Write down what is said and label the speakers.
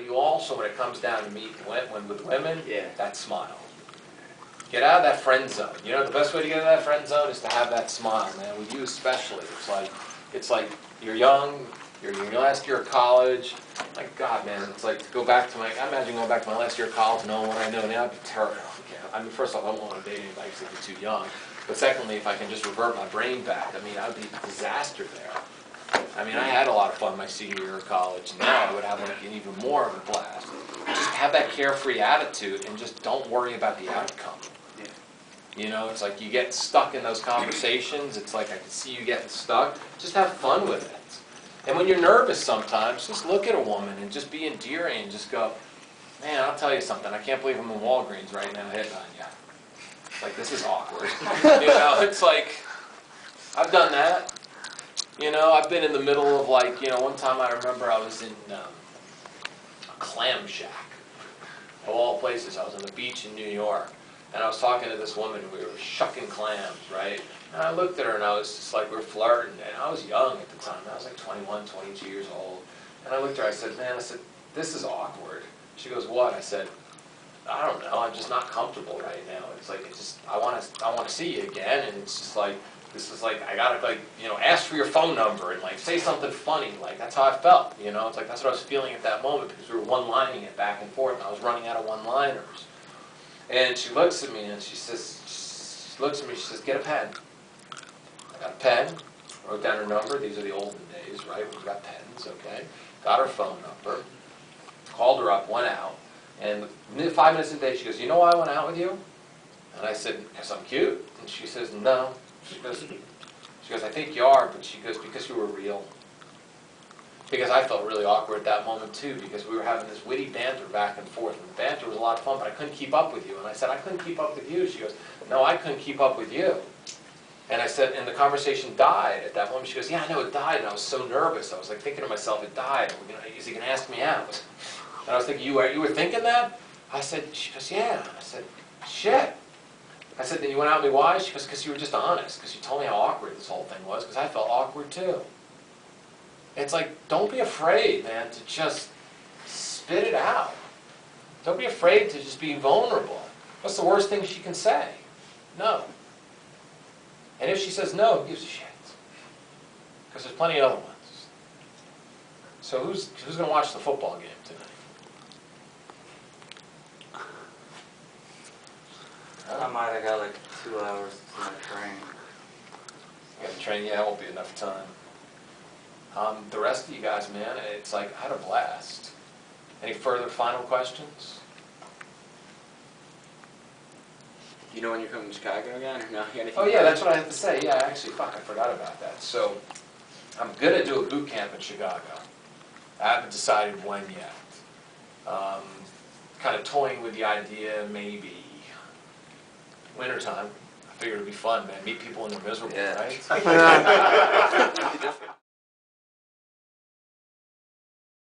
Speaker 1: you also, when it comes down to meeting with women,
Speaker 2: Yeah.
Speaker 1: that smile. Get out of that friend zone. You know, the best way to get out of that friend zone is to have that smile, man. With you especially. It's like you're young, you're in your last year of college. My God, man, it's like to go back to I imagine going back to my last year of college, knowing what I know now, I'd be terrible. I mean, first off, I won't want to date anybody because they'd be too young. But secondly, if I can just revert my brain back, I mean, I would be a disaster there. I mean, I had a lot of fun my senior year of college. Now I would have like an even more of a blast. Just have that carefree attitude and just don't worry about the outcome. You know, it's like you get stuck in those conversations. It's like I can see you getting stuck. Just have fun with it. And when you're nervous sometimes, just look at a woman and just be endearing and just go, man, I'll tell you something. I can't believe I'm in Walgreens right now hitting on you. Like, this is awkward. You know, it's like, I've done that. You know, I've been in the middle of like, you know, one time I remember I was in a clam shack. Of all places, I was on the beach in New York. And I was talking to this woman, and we were shucking clams, right? And I looked at her, and I was just like, we were flirting. And I was young at the time. I was like 21, 22 years old. And I looked at her, I said, man, this is awkward. She goes, what? I said, I don't know. I'm just not comfortable right now. It's like, I want to see you again. And it's just like, this is like, I got to like, you know, ask for your phone number and like say something funny. Like, that's how I felt, you know? It's like, that's what I was feeling at that moment because we were one-lining it back and forth. And I was running out of one-liners. And she looks at me and she says, get a pen. I got a pen, wrote down her number. These are the olden days, right? We've got pens, okay? Got her phone number, called her up, went out. And 5 minutes into the day, she goes, you know why I went out with you? And I said, because I'm cute. And she says, no. She goes, I think you are, but she goes, because you were real. Because I felt really awkward at that moment too, because we were having this witty banter back and forth, and the banter was a lot of fun, but I couldn't keep up with you. And I said, I couldn't keep up with you. She goes, no, I couldn't keep up with you. And I said, and the conversation died at that moment. She goes, yeah, I know it died, and I was so nervous. I was like thinking to myself, it died. Is he going to ask me out? And I was thinking, you were thinking that? I said, she goes, yeah. I said, shit. I said, then you went out with me, why? She goes, because you were just honest, because you told me how awkward this whole thing was, because I felt awkward too. It's like, don't be afraid, man, to just spit it out. Don't be afraid to just be vulnerable. What's the worst thing she can say? No. And if she says no, who gives a shit? Because there's plenty of other ones. So who's going to watch the football game tonight?
Speaker 2: I might have got like 2 hours to my train.
Speaker 1: You got the train? Yeah, it won't be enough time. The rest of you guys, man, it's like, I had a blast. Any further final questions?
Speaker 2: You know when you're coming to Chicago again? Or no?
Speaker 1: Oh yeah, that's what I have to say. Yeah, actually, fuck, I forgot about that. So, I'm going to do a boot camp in Chicago. I haven't decided when yet. Kind of toying with the idea, maybe wintertime. I figured it'd be fun, man. Meet people when they're miserable,
Speaker 2: Yeah.
Speaker 1: right?